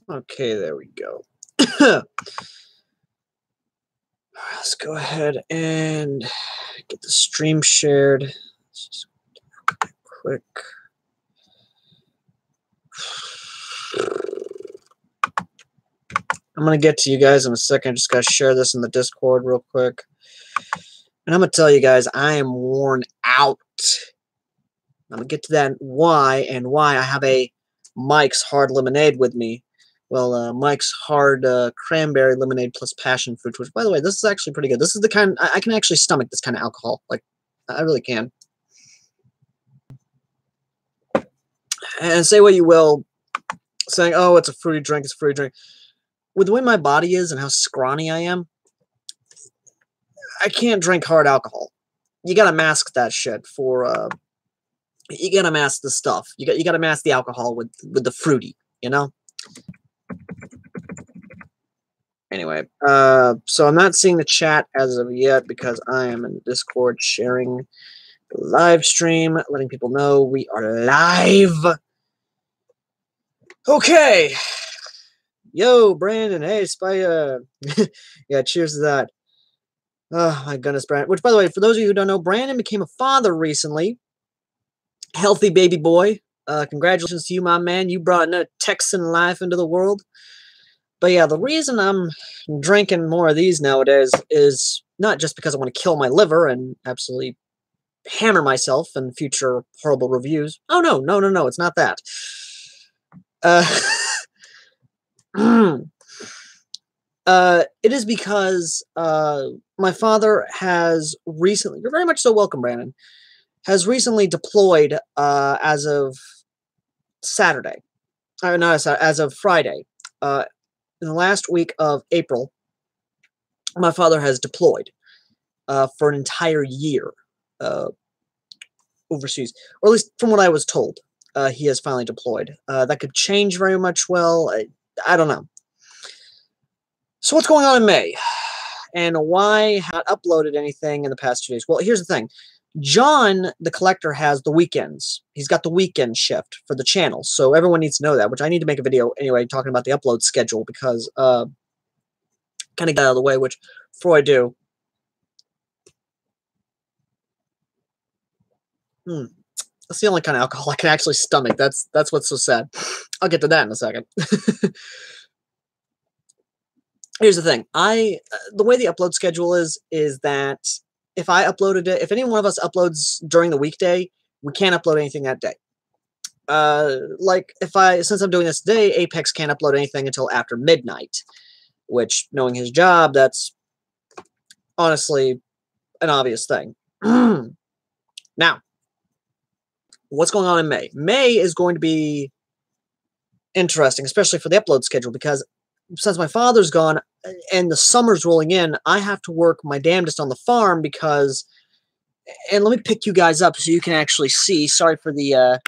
Okay, there we go. Let's go ahead and get the stream shared. Let's just quick. I'm going to get to you guys in a second. I just got to share this in the Discord real quick. And I'm going to tell you guys, I am worn out. I'm going to get to that why I have a Mike's Hard Lemonade with me. Well, Mike's Hard Cranberry Lemonade plus Passion Fruit, which, by the way, this is actually pretty good. This is the kind, I can actually stomach this kind of alcohol. Like, I really can. And say what you will, saying, oh, it's a fruity drink, it's a fruity drink. With the way my body is and how scrawny I am, I can't drink hard alcohol. You gotta mask that shit for, you gotta mask the stuff. You gotta mask the alcohol with the fruity, you know? Anyway, so I'm not seeing the chat as of yet because I am in Discord sharing the live stream, letting people know we are live. Okay. Yo, Brandon. Hey, Spy. Yeah, cheers to that. Oh, my goodness, Brandon. Which, by the way, for those of you who don't know, Brandon became a father recently. Healthy baby boy. Congratulations to you, my man. You brought another Texan life into the world. But yeah, the reason I'm drinking more of these nowadays is not just because I want to kill my liver and absolutely hammer myself in future horrible reviews. Oh, no, it's not that. It is because my father has recently, you're very much so welcome, Brandon, has recently deployed as of Saturday. Or not as of Friday. In the last week of April, my father has deployed for an entire year overseas. Or at least from what I was told, he has finally deployed. That could change very much well. I don't know. So what's going on in May? And why haven't uploaded anything in the past 2 days? Well, here's the thing. John, the collector, has the weekends. He's got the weekend shift for the channel. So everyone needs to know that, which I need to make a video anyway talking about the upload schedule because kind of get out of the way, which before I do. That's the only kind of alcohol I can actually stomach. That's what's so sad. I'll get to that in a second. Here's the thing. The way the upload schedule is that if I uploaded it, if any one of us uploads during the weekday, we can't upload anything that day. Like since I'm doing this today, Apex can't upload anything until after midnight, which, knowing his job, that's honestly an obvious thing. Now, what's going on in May? May is going to be interesting, especially for the upload schedule, because since my father's gone and the summer's rolling in, I have to work my damnedest on the farm because, and let me pick you guys up so you can actually see. Sorry for the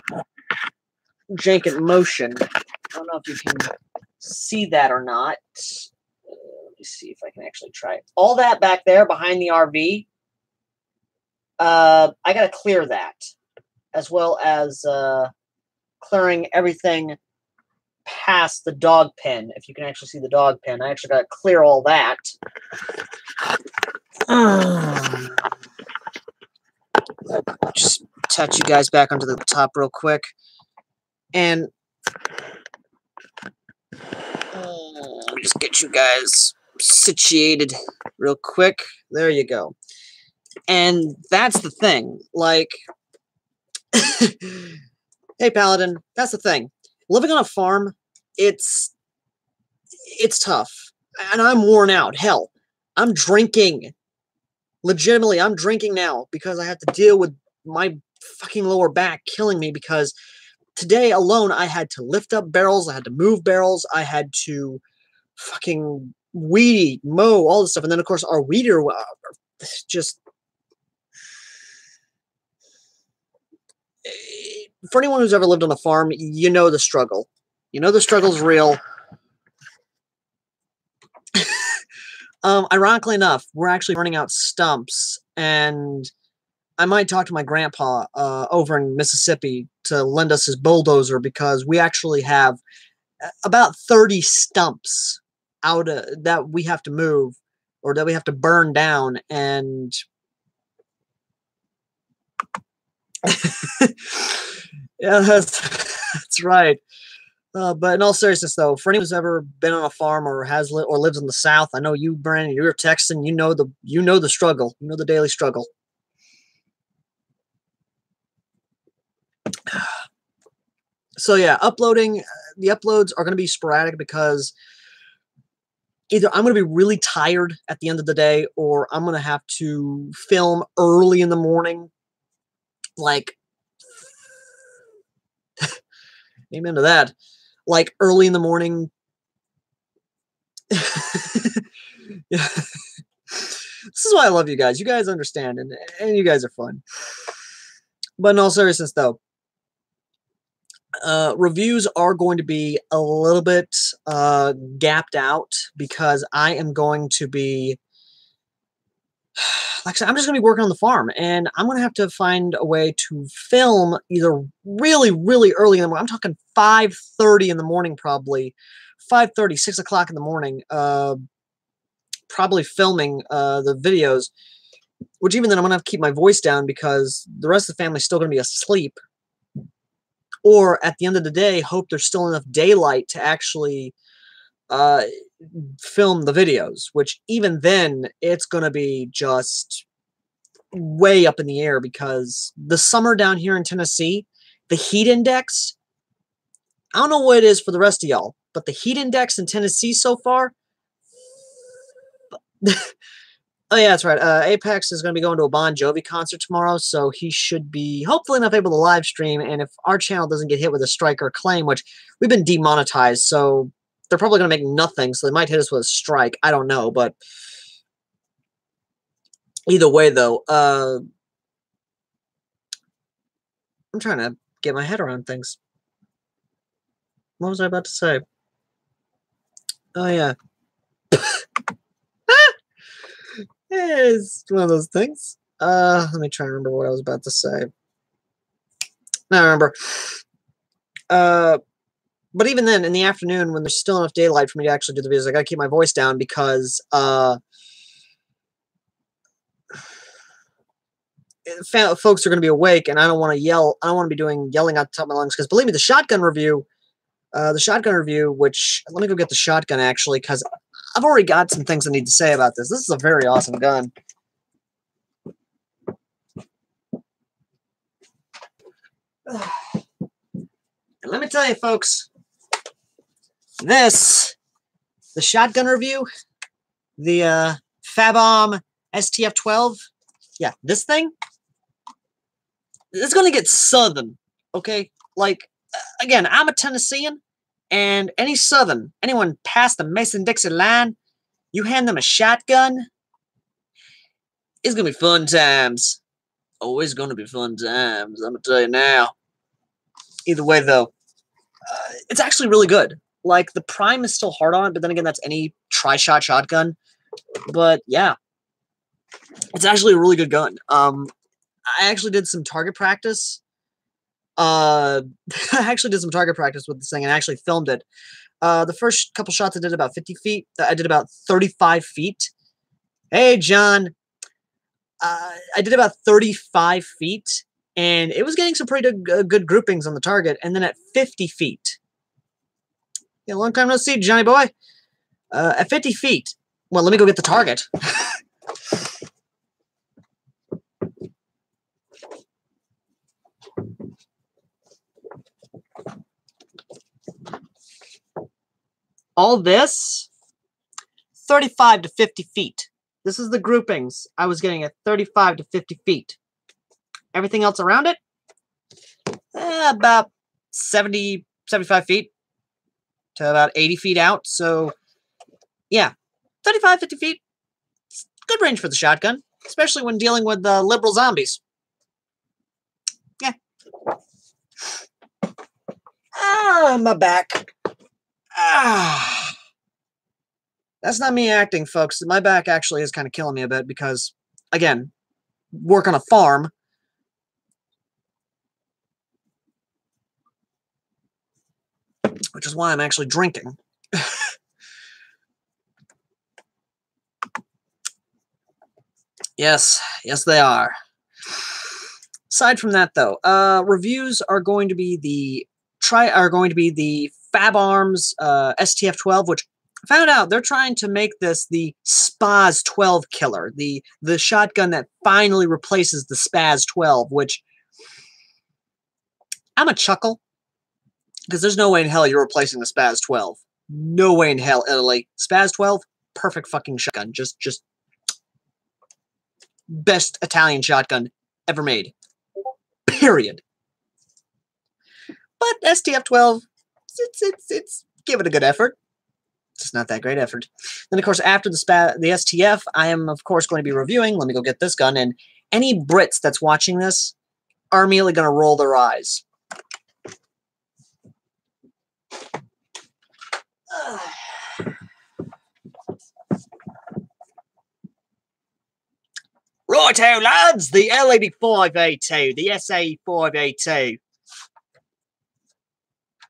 jank motion. I don't know if you can see that or not. Let me see if I can actually try it. All that back there behind the RV, I got to clear that, as well as clearing everything past the dog pen. If you can actually see the dog pen, I actually got to clear all that. Just touch you guys back onto the top real quick. And just get you guys situated real quick. There you go. And that's the thing. Like, hey, Paladin, that's the thing. Living on a farm, it's tough. And I'm worn out. Hell, I'm drinking. Legitimately, I'm drinking now because I have to deal with my fucking lower back killing me, because today alone I had to lift up barrels, I had to move barrels, I had to fucking weed, mow, all this stuff. And then, of course, our weeder just... For anyone who's ever lived on a farm, you know the struggle. You know the struggle's real. Ironically enough, we're actually running out stumps, and I might talk to my grandpa over in Mississippi to lend us his bulldozer, because we actually have about 30 stumps out that we have to move or that we have to burn down, and yeah, that's right. But in all seriousness, though, for anyone who's ever been on a farm or or lives in the South, I know you, Brandon, you're a Texan. You know the struggle. You know the daily struggle. So yeah, uploading. The uploads are going to be sporadic because either I'm going to be really tired at the end of the day, or I'm going to have to film early in the morning. Like, amen to that. Like early in the morning. Yeah. This is why I love you guys. You guys understand, and you guys are fun. But in all seriousness, though, reviews are going to be a little bit gapped out because I am going to be, like I said, I'm just going to be working on the farm, and I'm going to have to find a way to film either really, really early in the morning. I'm talking 5:30 in the morning, probably 5:30, 6 o'clock in the morning. Probably filming the videos, which even then I'm going to have to keep my voice down because the rest of the family's still going to be asleep. Or at the end of the day, hope there's still enough daylight to actually film the videos, which even then, it's going to be just way up in the air because the summer down here in Tennessee, the heat index, I don't know what it is for the rest of y'all, but the heat index in Tennessee so far, oh yeah, that's right. Apex is going to be going to a Bon Jovi concert tomorrow, so he should be hopefully enough able to live stream. And if our channel doesn't get hit with a strike or claim, which we've been demonetized, so they're probably going to make nothing, so they might hit us with a strike. I don't know, but either way, though, I'm trying to get my head around things. What was I about to say? Oh yeah. It's one of those things. Let me try and remember what I was about to say. I remember. But even then, in the afternoon, when there's still enough daylight for me to actually do the videos, I gotta keep my voice down because folks are gonna be awake, and I don't want to yell. I don't want to be yelling out the top of my lungs. Because believe me, the shotgun review, which let me go get the shotgun actually, because I've already got some things I need to say about this. This is a very awesome gun. And let me tell you, folks, the shotgun review, the Fabom STF-12, yeah, this thing, it's going to get southern, okay? Like, again, I'm a Tennessean, and anyone past the Mason-Dixon line, you hand them a shotgun, it's going to be fun times. Always going to be fun times, I'm going to tell you now. Either way, though, it's actually really good. Like, the prime is still hard on it, but then again, that's any tri-shot shotgun. But, yeah. It's actually a really good gun. I actually did some target practice. I actually did some target practice with this thing and actually filmed it. The first couple shots I did about 50 feet. I did about 35 feet. Hey, John. I did about 35 feet, and it was getting some pretty good groupings on the target. And then at 50 feet, yeah, long time no see, Johnny boy. At 50 feet, well, let me go get the target. All this, 35 to 50 feet. This is the groupings I was getting at 35 to 50 feet. Everything else around it, about 70, 75 feet to about 80 feet out. So, yeah, 35, 50 feet. Good range for the shotgun, especially when dealing with liberal zombies. Yeah. Ah, my back. Ah. That's not me acting, folks. My back actually is kind of killing me a bit because, again, work on a farm. which is why I'm actually drinking. Yes, they are. Aside from that, though, reviews are going to be the Fab Arms STF-12, which I found out they're trying to make this the Spaz 12 killer, the shotgun that finally replaces the Spaz 12, which I'm a chuckle, because there's no way in hell you're replacing the Spaz 12. No way in hell, Italy. Spaz 12, perfect fucking shotgun. Just best Italian shotgun ever made. Period. But STF-12, it's give it a good effort. Just not that great effort. Then, of course, after the STF, I am, of course, going to be reviewing. Let me go get this gun. And any Brits that's watching this are immediately going to roll their eyes. Righto, lads, the L85A2, the SA5A2.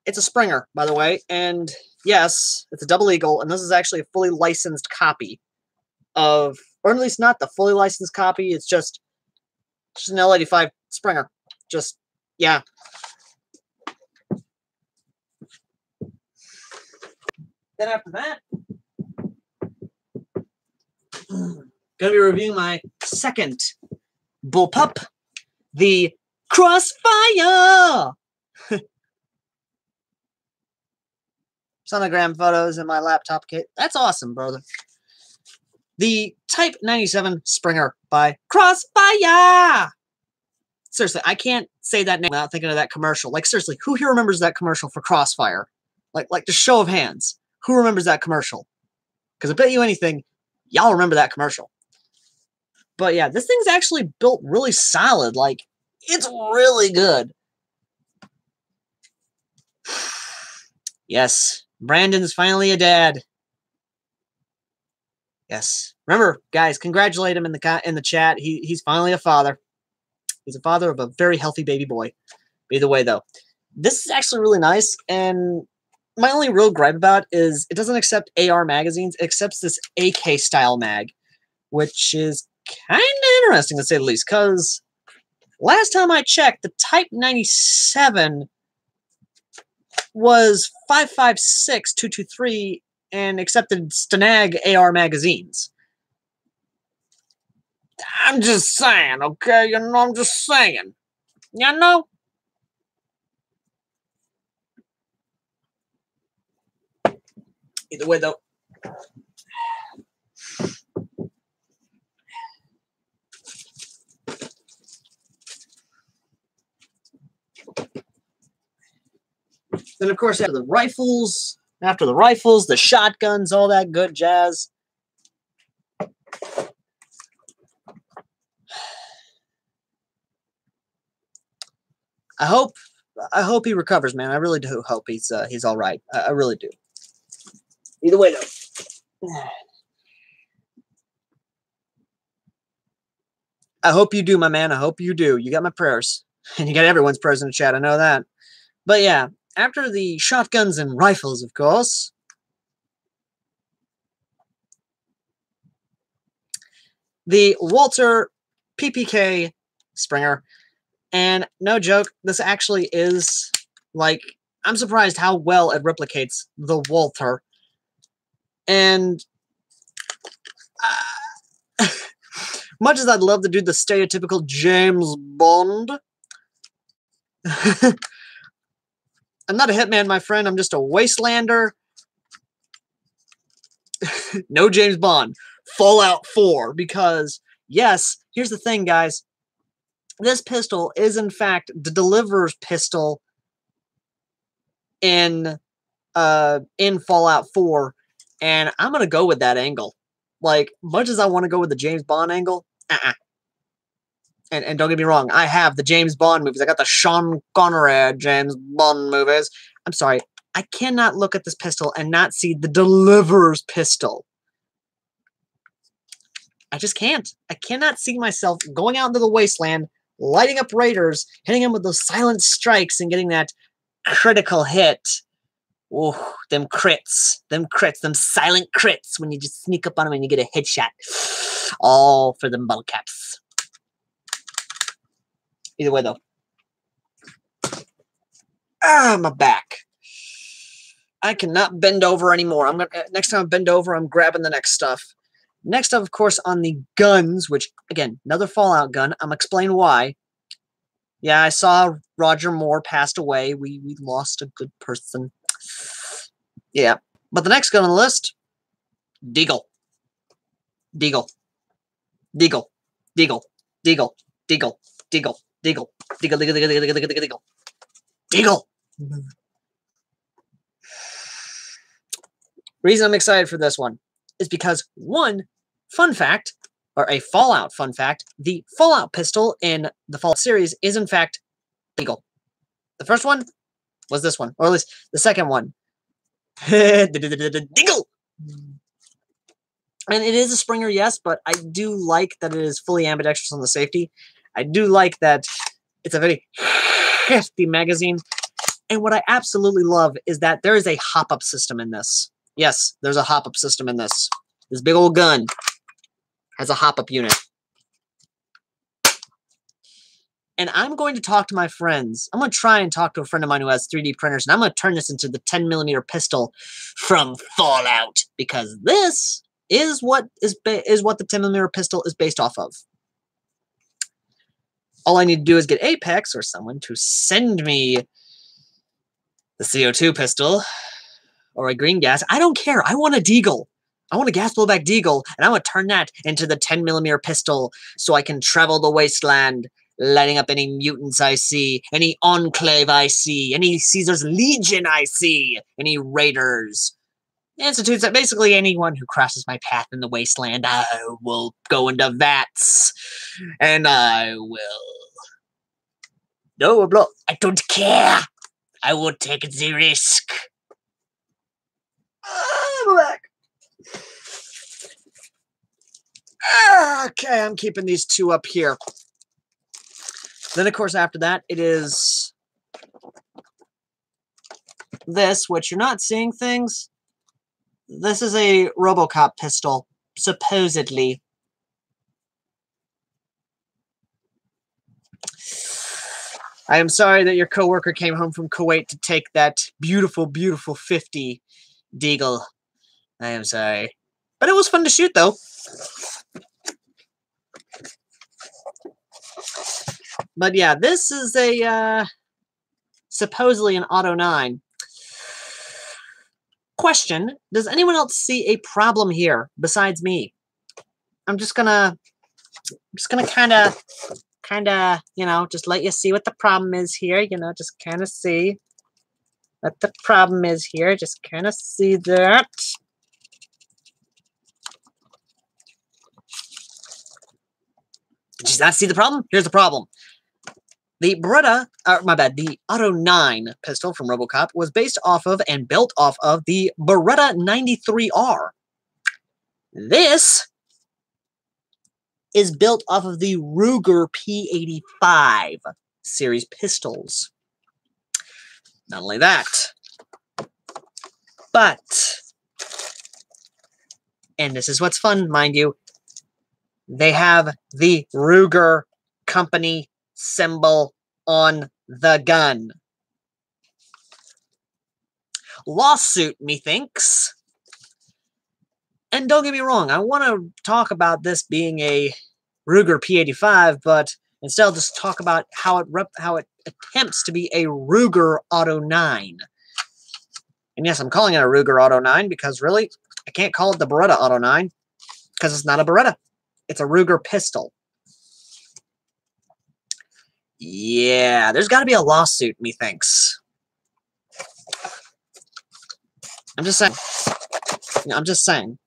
It's a Springer, by the way, and yes, it's a double eagle, and this is actually a fully licensed copy of, or at least not the fully licensed copy, it's just an L85 Springer. Just, yeah. Then after that, going to be reviewing my second bullpup, the Crossfire. Sonogram photos in my laptop kit. That's awesome, brother. The Type 97 Springer by Crossfire. Seriously, I can't say that name without thinking of that commercial. Like, seriously, who here remembers that commercial for Crossfire? Like the show of hands. Who remembers that commercial? Because I bet you anything, y'all remember that commercial. But yeah, this thing's actually built really solid. Like, it's really good. Yes, Brandon's finally a dad. Yes. Remember, guys, congratulate him in the chat. He's finally a father. He's a father of a very healthy baby boy. Either way, though, this is actually really nice. And my only real gripe about it is it doesn't accept AR magazines. It accepts this AK style mag, which is kind of interesting to say the least. Because last time I checked, the Type 97 was 5.56 and accepted Stanag AR magazines. I'm just saying, okay? You know, I'm just saying. You know? Either way, though. Then, of course, after the rifles, the shotguns, all that good jazz. I hope he recovers, man. I really do hope he's all right. I really do. Either way, though. I hope you do, my man. I hope you do. You got my prayers. And you got everyone's prayers in the chat. I know that. But yeah, after the shotguns and rifles, of course, the Walther PPK Springer. And no joke, this actually is, like, I'm surprised how well it replicates the Walther. And much as I'd love to do the stereotypical James Bond, I'm not a hitman, my friend. I'm just a wastelander. No James Bond. Fallout 4. Because, yes, here's the thing, guys. This pistol is, in fact, the Deliverer's pistol in Fallout 4. And I'm going to go with that angle. Like, much as I want to go with the James Bond angle, And don't get me wrong, I have the James Bond movies. I got the Sean Connery James Bond movies. I'm sorry, I cannot look at this pistol and not see the Deliverer's pistol. I just can't. I cannot see myself going out into the wasteland, lighting up raiders, hitting them with those silent strikes and getting that critical hit Oh, them crits, them silent crits when you just sneak up on them and you get a headshot. All for them bottle caps. Either way, though. Ah, my back. I cannot bend over anymore. Next time I bend over, I'm grabbing the next stuff. Next up, of course, on the guns, which, again, another Fallout gun. I'm explaining why. Yeah, I saw Roger Moore passed away. We lost a good person. Yeah. But the next gun on the list, Deagle. Deagle. Deagle. Deagle. Deagle. Deagle. Deagle. Deagle. Deagle. Deagle. Deagle. Reason I'm excited for this one is because, one, fun fact, or a Fallout fun fact, the Fallout pistol in the Fallout series is, in fact, legal. The first one was this one, or at least the second one. Deagle! And it is a Springer, yes, but I do like that it is fully ambidextrous on the safety. I do like that it's a very hefty magazine. And what I absolutely love is that there is a hop-up system in this. Yes, there's a hop-up system in this. This big old gun has a hop-up unit. And I'm going to talk to my friends. I'm going to try and talk to a friend of mine who has 3D printers, and I'm going to turn this into the 10mm pistol from Fallout, because this is what the 10mm pistol is based off of. All I need to do is get Apex or someone to send me the CO2 pistol or a green gas. I don't care. I want a Deagle. I want a gas blowback Deagle, and I want to turn that into the 10mm pistol so I can travel the wasteland, lighting up any mutants I see, any Enclave I see, any Caesar's Legion I see, any Raiders. Institutes, that basically anyone who crosses my path in the wasteland, I will go into vats, and I will... No, I'm not. I don't care. I will take the risk. I'm back. Okay, I'm keeping these two up here. Then, of course, after that, it is this, which you're not seeing things. This is a RoboCop pistol, supposedly. I am sorry that your coworker came home from Kuwait to take that beautiful, beautiful 50 Deagle. I am sorry. But it was fun to shoot, though. But yeah, this is a, supposedly an Auto 9. Question, does anyone else see a problem here besides me? I'm just gonna kinda, you know, just let you see what the problem is here, you know, just kind of see what the problem is here, just kind of see that. Did you not see the problem? Here's the problem. The Beretta, the Auto 9 pistol from RoboCop was based off of and built off of the Beretta 93R. This is built off of the Ruger P85 series pistols. Not only that, but, and this is what's fun, mind you, they have the Ruger company symbol on the gun. Lawsuit, methinks. And don't get me wrong, I want to talk about this being a Ruger P85, but instead I'll just talk about how it attempts to be a Ruger Auto 9. And yes, I'm calling it a Ruger Auto 9 because really, I can't call it the Beretta Auto 9 because it's not a Beretta. It's a Ruger pistol. Yeah, there's got to be a lawsuit, methinks. I'm just saying. I'm just saying.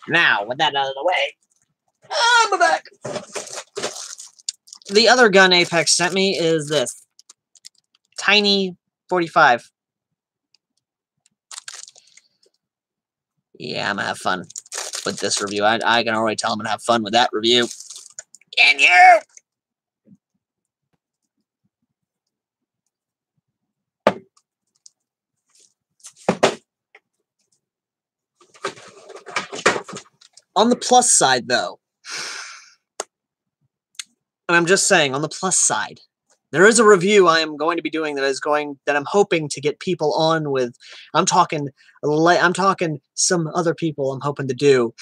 Now, with that out of the way, I'm back. The other gun Apex sent me is this Tiny 45. Yeah, I'm gonna have fun with this review. I can already tell I'm gonna have fun with that review. Can you? On the plus side, though, and I'm just saying, on the plus side, there is a review I am going to be doing that I'm hoping to get people on with. I'm talking some other people I'm hoping to do.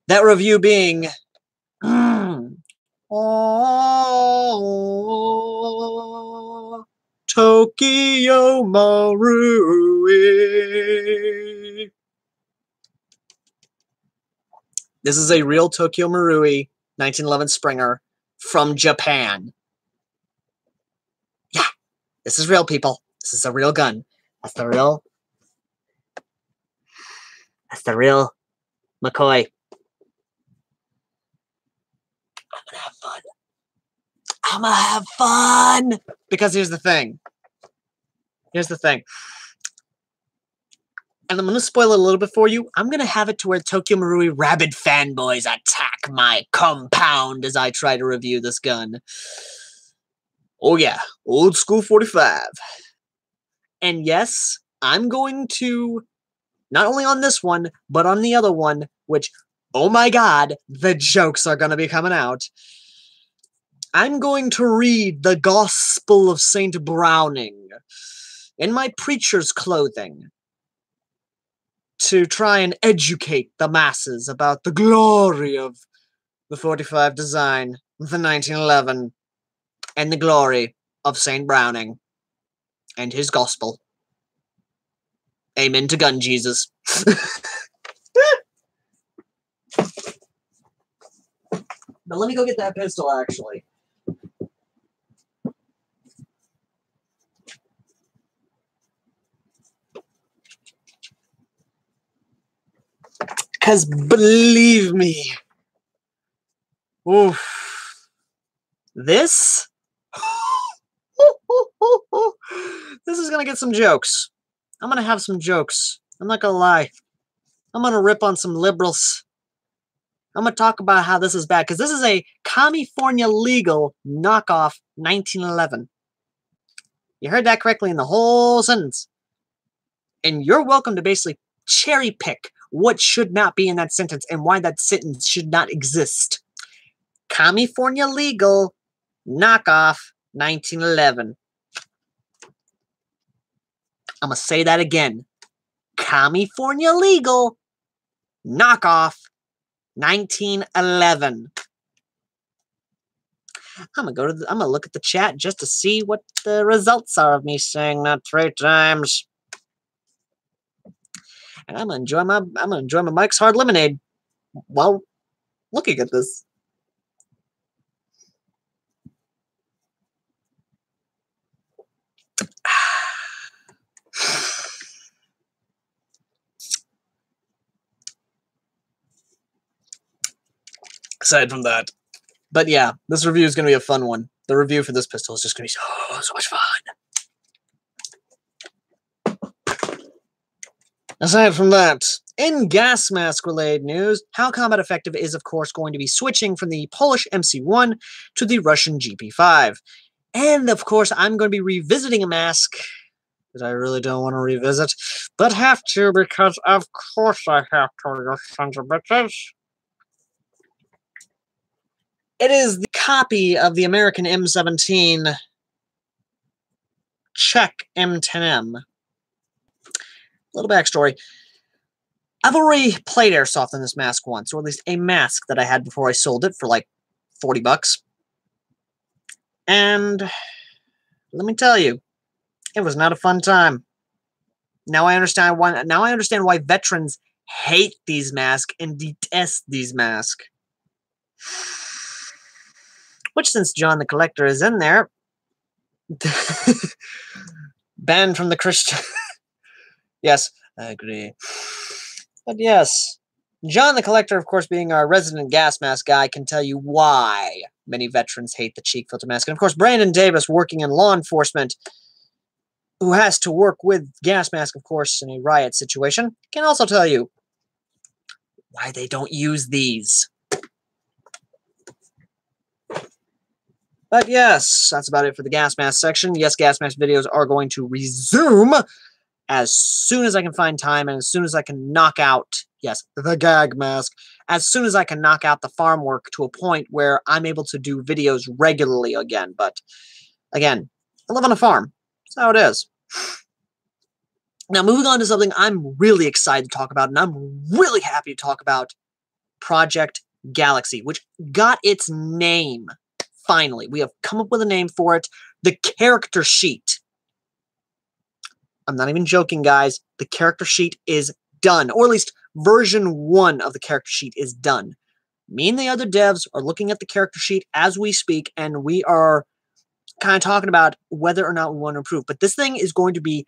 That review being Tokyo Marui. This is a real Tokyo Marui 1911 Springer from Japan. Yeah, this is real, people. This is a real gun. That's the real McCoy. I'm gonna have fun. Because here's the thing. And I'm going to spoil it a little bit for you. I'm going to have it to where Tokyo Marui rabid fanboys attack my compound as I try to review this gun. Oh yeah, old school 45. And yes, I'm going to, not only on this one, but on the other one, which, oh my god, the jokes are going to be coming out. I'm going to read the Gospel of St. Browning in my preacher's clothing to try and educate the masses about the glory of the 45 design, the 1911, and the glory of St. Browning and his gospel. Amen to gun Jesus. But let me go get that pistol, actually. Because believe me, oof, this is going to get some jokes. I'm going to have some jokes. I'm not going to lie. I'm going to rip on some liberals. I'm going to talk about how this is bad, because this is a California legal knockoff 1911. You heard that correctly in the whole sentence. And you're welcome to basically cherry pick what should not be in that sentence and why that sentence should not exist. California legal knockoff 1911. I'm going to say that again. California legal knockoff 1911. I'm gonna look at the chat just to see what the results are of me saying that 3 times. And I'm gonna enjoy my Mike's Hard Lemonade while looking at this. Aside from that. But yeah, this review is going to be a fun one. The review for this pistol is just going to be so much fun. Aside from that, in gas mask related news, How Combat Effective is of course going to be switching from the Polish MC1 to the Russian GP5. And of course, I'm going to be revisiting a mask that I really don't want to revisit, but have to because of course I have to, you sons of bitches. It is the copy of the American M17 Czech M10M. A little backstory. I've already played Airsoft in this mask once, or at least a mask that I had before I sold it for like $40. And let me tell you, it was not a fun time. Now I understand why veterans hate these masks and detest these masks. Which, since John the Collector is in there, banned from the Christian. Yes, I agree. But yes, John the Collector, of course, being our resident gas mask guy, can tell you why many veterans hate the cheek filter mask. And of course, Brandon Davis, working in law enforcement, who has to work with gas mask, of course, in a riot situation, can also tell you why they don't use these. But yes, that's about it for the gas mask section. Yes, gas mask videos are going to resume as soon as I can find time and as soon as I can knock out Yes, the gag mask. As soon as I can knock out the farm work to a point where I'm able to do videos regularly again. But again, I live on a farm. That's how it is. Now, moving on to something I'm really excited to talk about, and I'm really happy to talk about, Project Galaxy, which got its name, finally. We have come up with a name for it, the character sheet. I'm not even joking, guys. The character sheet is done, or at least version 1 of the character sheet is done. Me and the other devs are looking at the character sheet as we speak, and we are kind of talking about whether or not we want to improve. But this thing is going to be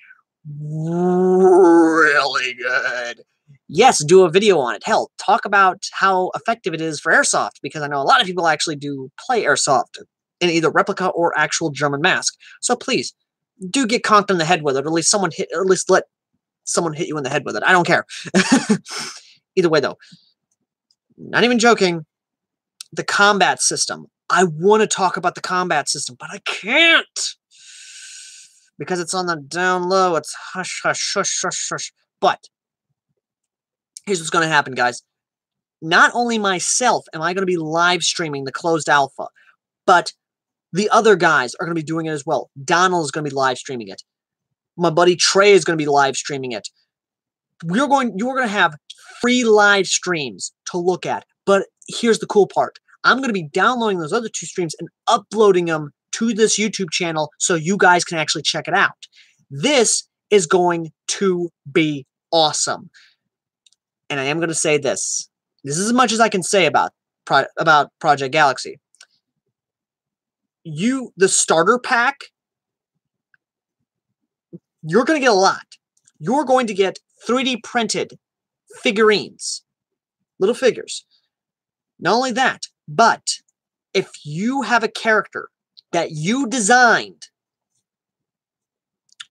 really good. Yes, do a video on it. Hell, talk about how effective it is for airsoft, because I know a lot of people actually do play airsoft in either replica or actual German mask. So please, do get conked in the head with it, or at least let someone hit you in the head with it. I don't care. Either way, though, not even joking, the combat system. I want to talk about the combat system, but I can't, because it's on the down low. It's hush, hush, hush, hush, hush. But here's what's going to happen, guys. Not only myself am I going to be live streaming the closed alpha, but the other guys are going to be doing it as well. Donald is going to be live streaming it. My buddy Trey is going to be live streaming it. You're going to have free live streams to look at. But here's the cool part. I'm going to be downloading those other 2 streams and uploading them to this YouTube channel so you guys can actually check it out. This is going to be awesome. And I am going to say this. This is as much as I can say about Project Galaxy. The starter pack, you're going to get a lot. You're going to get 3D printed figurines, little figures. Not only that, but if you have a character that you designed,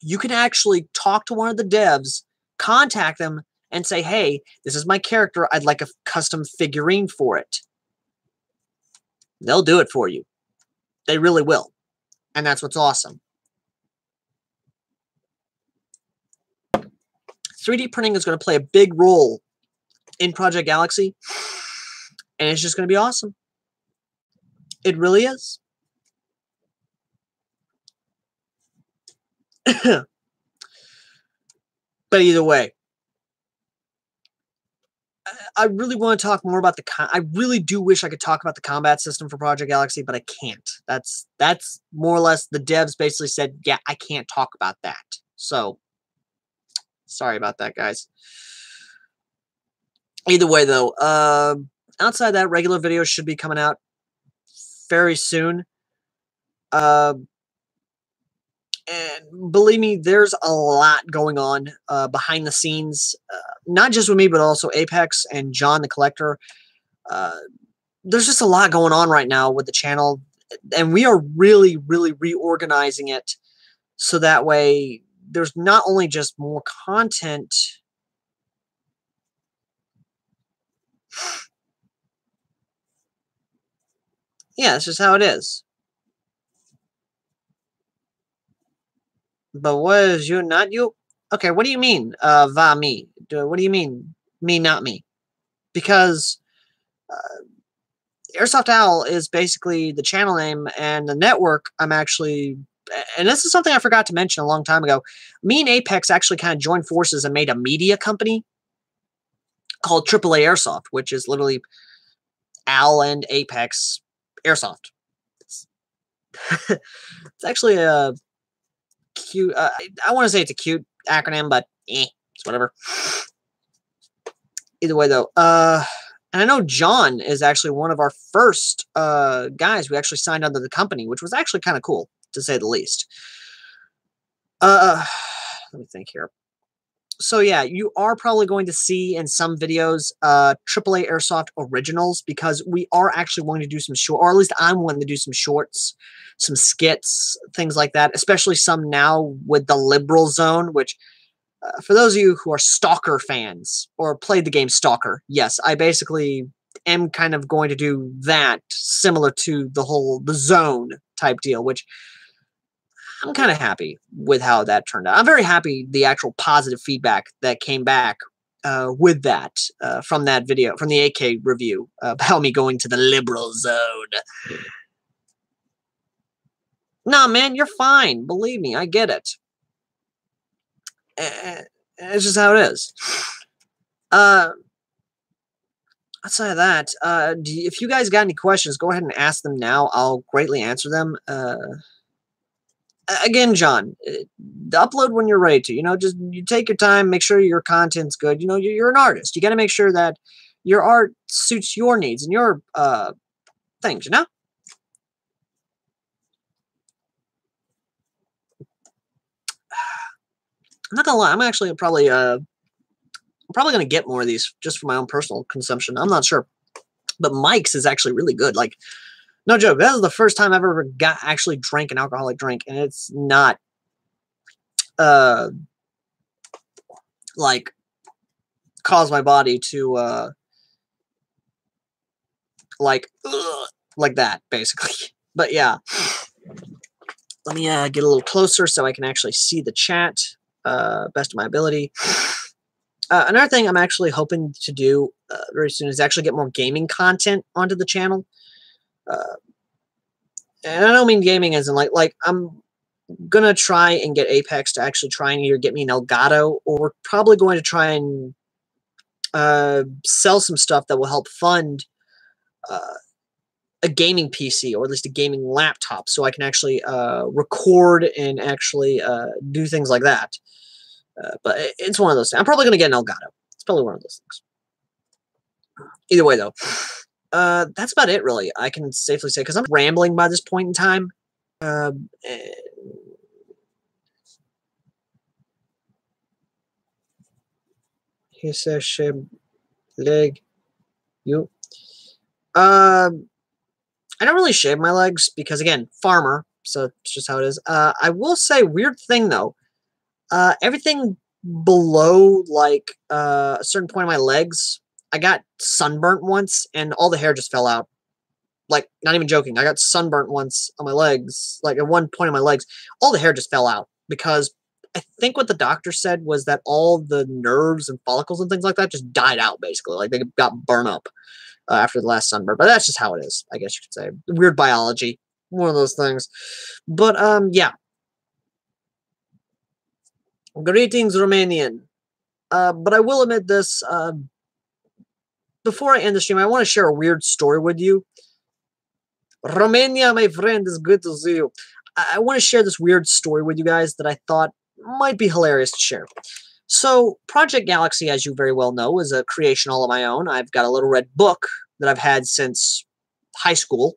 you can actually talk to one of the devs, contact them, and say, hey, this is my character. I'd like a custom figurine for it. They'll do it for you. They really will. And that's what's awesome. 3D printing is going to play a big role in Project Galaxy, and it's just going to be awesome. It really is. But either way, I really want to talk more about I really do wish I could talk about the combat system for Project Galaxy, but I can't. That's more or less the devs basically said, yeah, I can't talk about that. So, sorry about that, guys. Either way, though, outside that, regular videos should be coming out very soon. And believe me, there's a lot going on behind the scenes, not just with me, but also Apex and John the Collector. There's just a lot going on right now with the channel, and we are really, really reorganizing it so that way there's not only just more content. Yeah, that's just how it is. But what is you, not you? Okay, what do you mean, va me? What do you mean, me, not me? Because Airsoft Owl is basically the channel name, and the network I'm actually, and this is something I forgot to mention a long time ago, me and Apex actually kind of joined forces and made a media company called AAA Airsoft, which is literally Owl and Apex Airsoft. It's actually a cute, I want to say it's a cute acronym, but it's whatever. Either way, though, and I know John is actually one of our first guys who actually signed under the company, which was actually kind of cool, to say the least. Let me think here. So yeah, you are probably going to see in some videos AAA Airsoft Originals, because we are actually going to do some short, or at least I'm wanting to do some shorts, some skits, things like that, especially some now with the Liberal Zone, which for those of you who are Stalker fans or played the game Stalker, yes, I basically am kind of going to do that, similar to the Zone type deal, which I'm kind of happy with how that turned out. I'm very happy the actual positive feedback that came back with that from that video, from the AK review about me going to the liberal zone. Nah, man, you're fine. Believe me, I get it. It's just how it is. Outside of that, if you guys got any questions, go ahead and ask them now. I'll greatly answer them. Again, John, upload when you're ready to. You know, just you take your time, make sure your content's good. You know, you're an artist. You got to make sure that your art suits your needs and your things, you know? I'm not gonna lie, I'm actually probably I'm probably gonna get more of these just for my own personal consumption. I'm not sure. But Mike's is actually really good. Like, no joke, that is the first time I've ever actually drank an alcoholic drink, and it's not like cause my body to like that, basically. But yeah. Let me get a little closer so I can actually see the chat best of my ability. Another thing I'm actually hoping to do very soon is actually get more gaming content onto the channel. And I don't mean gaming as in like I'm gonna try and get Apex to actually try and either get me an Elgato, or we're probably going to try and sell some stuff that will help fund a gaming PC, or at least a gaming laptop, so I can actually record and actually do things like that. But it's one of those things. I'm probably going to get an Elgato. It's probably one of those things. Either way, though, that's about it, really. I can safely say, because I'm rambling by this point in time. He says, "Shib leg, you." I don't really shave my legs because, again, farmer, so it's just how it is. I will say, weird thing, though. Everything below, like, a certain point of my legs, I got sunburnt once, and all the hair just fell out. Like, not even joking. I got sunburnt once on my legs, like, at one point on my legs. All the hair just fell out because I think what the doctor said was that all the nerves and follicles and things like that just died out, basically. Like, they got burned up after the last sunburn. But that's just how it is, I guess you could say. Weird biology. One of those things. But, yeah. Greetings, Romanian. But I will admit this. Before I end the stream, I want to share a weird story with you. Romania, my friend, is good to see you. I want to share this weird story with you guys that I thought might be hilarious to share. So, Project Galaxy, as you very well know, is a creation all of my own. I've got a little red book that I've had since high school,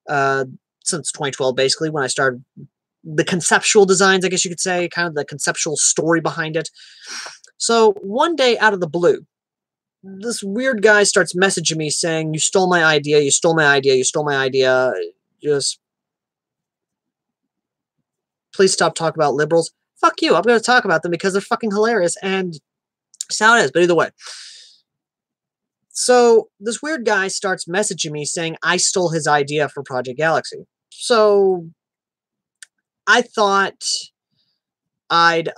since 2012, basically, when I started the conceptual designs, I guess you could say, kind of the conceptual story behind it. So, one day out of the blue, this weird guy starts messaging me saying, "You stole my idea, you stole my idea, you stole my idea. Just please stop talking about liberals." Fuck you. I'm going to talk about them because they're fucking hilarious, and that's how it is. But either way. So this weird guy starts messaging me saying I stole his idea for Project Galaxy. So I thought I'd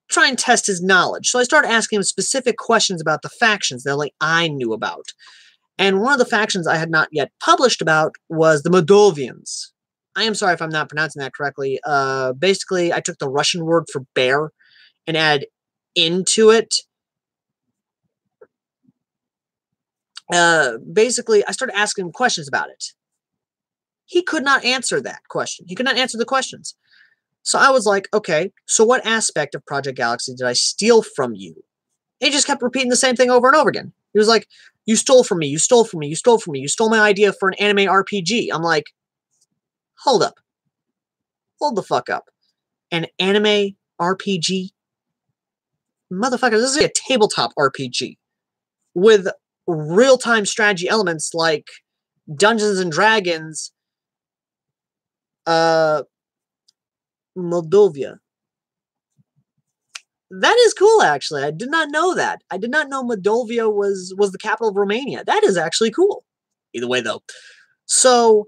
try and test his knowledge. So I started asking him specific questions about the factions that only I knew about. And one of the factions I had not yet published about was the Moldovians. I am sorry if I'm not pronouncing that correctly. Basically, I took the Russian word for bear and added into it. Basically, I started asking him questions about it. He could not answer that question. He could not answer the questions. So I was like, okay, so what aspect of Project Galaxy did I steal from you? And he just kept repeating the same thing over and over again. He was like, you stole from me, you stole from me, you stole from me, you stole my idea for an anime RPG. I'm like, hold up. Hold the fuck up. An anime RPG? Motherfucker, this is a tabletop RPG with real-time strategy elements like Dungeons and Dragons, Moldova. That is cool, actually. I did not know that. I did not know Moldova was the capital of Romania. That is actually cool. Either way, though. So,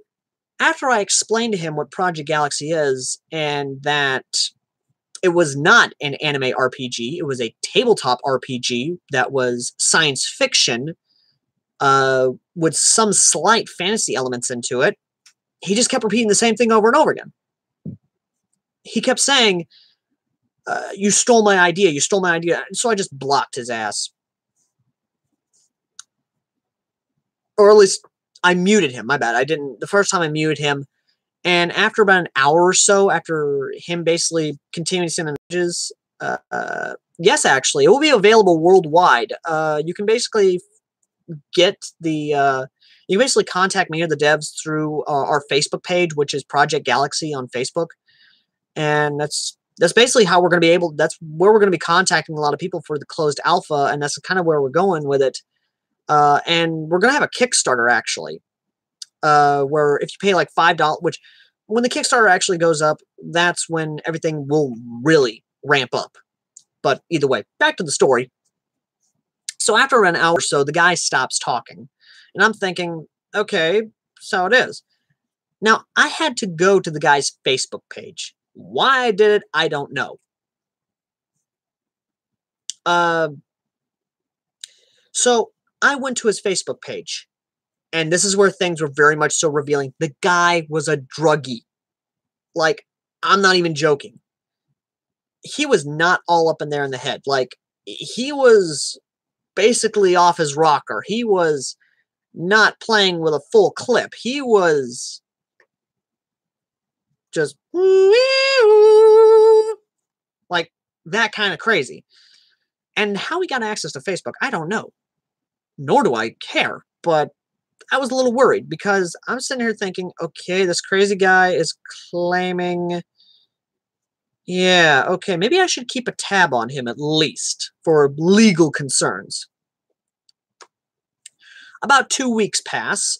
after I explained to him what Project Galaxy is, and that It was not an anime RPG. It was a tabletop RPG that was science fiction with some slight fantasy elements into it. He just kept repeating the same thing over and over again. He kept saying, you stole my idea, you stole my idea. So I just blocked his ass. Or at least I muted him. My bad. I didn't. The first time I muted him, and after about an hour or so, after him basically continuing to send messages, yes, actually, it will be available worldwide. You can basically get the. You can basically contact me or the devs through our Facebook page, which is Project Galaxy on Facebook, and that's basically how we're going to be able. That's where we're going to be contacting a lot of people for the closed alpha, and that's kind of where we're going with it. And we're going to have a Kickstarter actually. Where if you pay like $5, which when the Kickstarter actually goes up, that's when everything will really ramp up. But either way, back to the story. So after an hour or so, the guy stops talking. And I'm thinking, okay, so it is. Now, I had to go to the guy's Facebook page. Why I did it, I don't know. So I went to his Facebook page. And this is where things were very much so revealing. The guy was a druggie. Like, I'm not even joking. He was not all up in there in the head. Like, he was basically off his rocker. He was not playing with a full clip. He was just like that kind of crazy. And how he got access to Facebook, I don't know. Nor do I care. But I was a little worried because I'm sitting here thinking, okay, this crazy guy is claiming, yeah, okay, maybe I should keep a tab on him at least for legal concerns. About 2 weeks pass,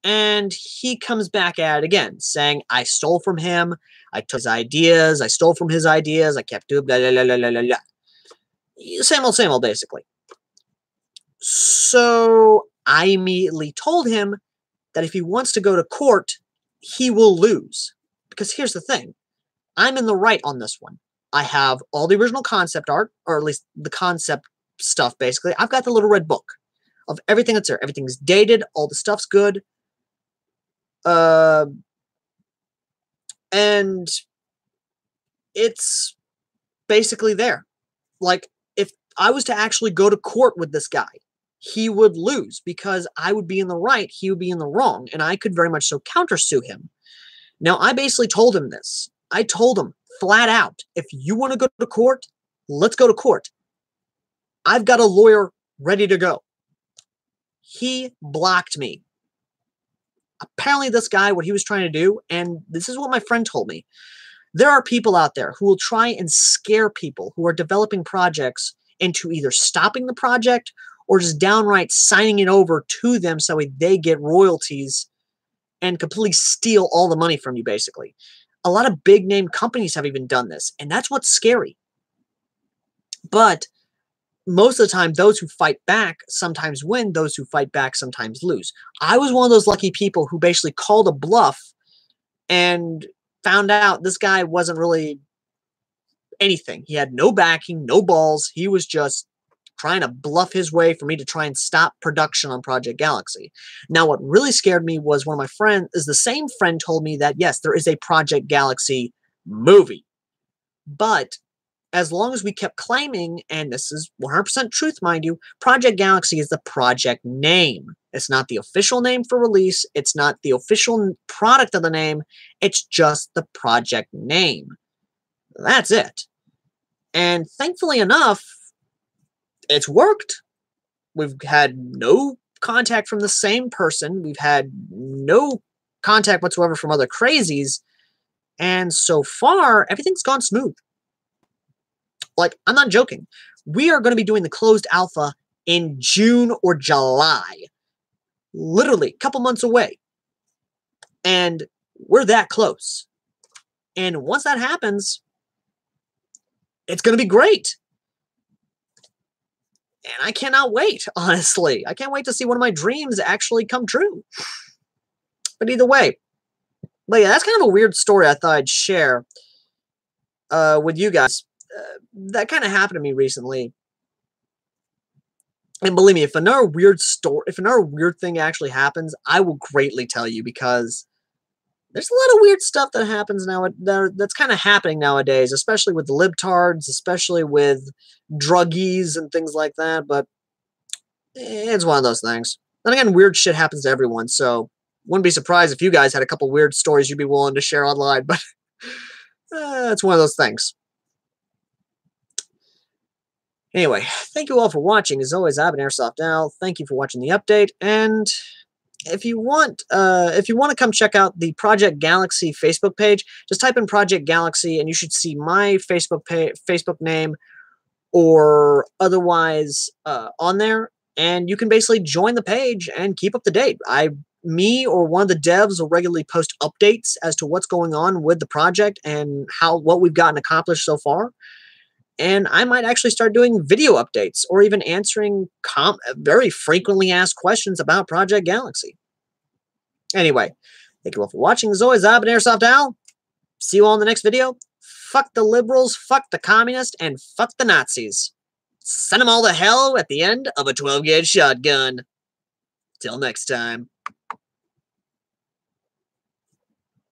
and he comes back at it again, saying, I stole from him, I took his ideas, I stole from his ideas, I kept doing blah, blah, blah, blah, blah, blah. Same old, basically. So I immediately told him that if he wants to go to court, he will lose. Because here's the thing. I'm in the right on this one. I have all the original concept art, or at least the concept stuff, basically. I've got the little red book of everything that's there. Everything's dated. All the stuff's good. And it's basically there. Like, if I was to actually go to court with this guy, he would lose because I would be in the right, he would be in the wrong, and I could very much so countersue him. Now, I basically told him this. I told him flat out, if you want to go to court, let's go to court. I've got a lawyer ready to go. He blocked me. Apparently, this guy, what he was trying to do, and this is what my friend told me, there are people out there who will try and scare people who are developing projects into either stopping the project or just downright signing it over to them so they get royalties and completely steal all the money from you, basically. A lot of big name companies have even done this, and that's what's scary. But most of the time, those who fight back sometimes win, those who fight back sometimes lose. I was one of those lucky people who basically called a bluff and found out this guy wasn't really anything. He had no backing, no balls. He was just trying to bluff his way for me to try and stop production on Project Galaxy. Now, what really scared me was one of my friends, the same friend told me that, yes, there is a Project Galaxy movie. But as long as we kept claiming, and this is 100% truth, mind you, Project Galaxy is the project name. It's not the official name for release. It's not the official product of the name. It's just the project name. That's it. And thankfully enough, it's worked. We've had no contact from the same person. We've had no contact whatsoever from other crazies. And so far, everything's gone smooth. Like, I'm not joking. We are going to be doing the closed alpha in June or July. Literally, a couple months away. And we're that close. And once that happens, it's going to be great. And I cannot wait, honestly. I can't wait to see one of my dreams actually come true. But either way. But yeah, that's kind of a weird story I thought I'd share. with you guys. That kind of happened to me recently. And believe me, if another weird thing actually happens, I will greatly tell you, because there's a lot of weird stuff that happens now that's kind of happening nowadays, especially with the libtards, especially with druggies and things like that. But it's one of those things. Then again, weird shit happens to everyone, so wouldn't be surprised if you guys had a couple weird stories you'd be willing to share online. But it's one of those things. Anyway, thank you all for watching. As always, I've been Airsoft Al. Thank you for watching the update, and if you want to come check out the Project Galaxy Facebook page, just type in Project Galaxy, and you should see my Facebook name or otherwise on there, and you can basically join the page and keep up to date. Me or one of the devs will regularly post updates as to what's going on with the project and what we've gotten accomplished so far. And I might actually start doing video updates or even answering very frequently asked questions about Project Galaxy. Anyway, thank you all for watching. As always, I've been Airsoft Al. See you all in the next video. Fuck the liberals, fuck the communists, and fuck the Nazis. Send them all to hell at the end of a 12-gauge shotgun. Till next time.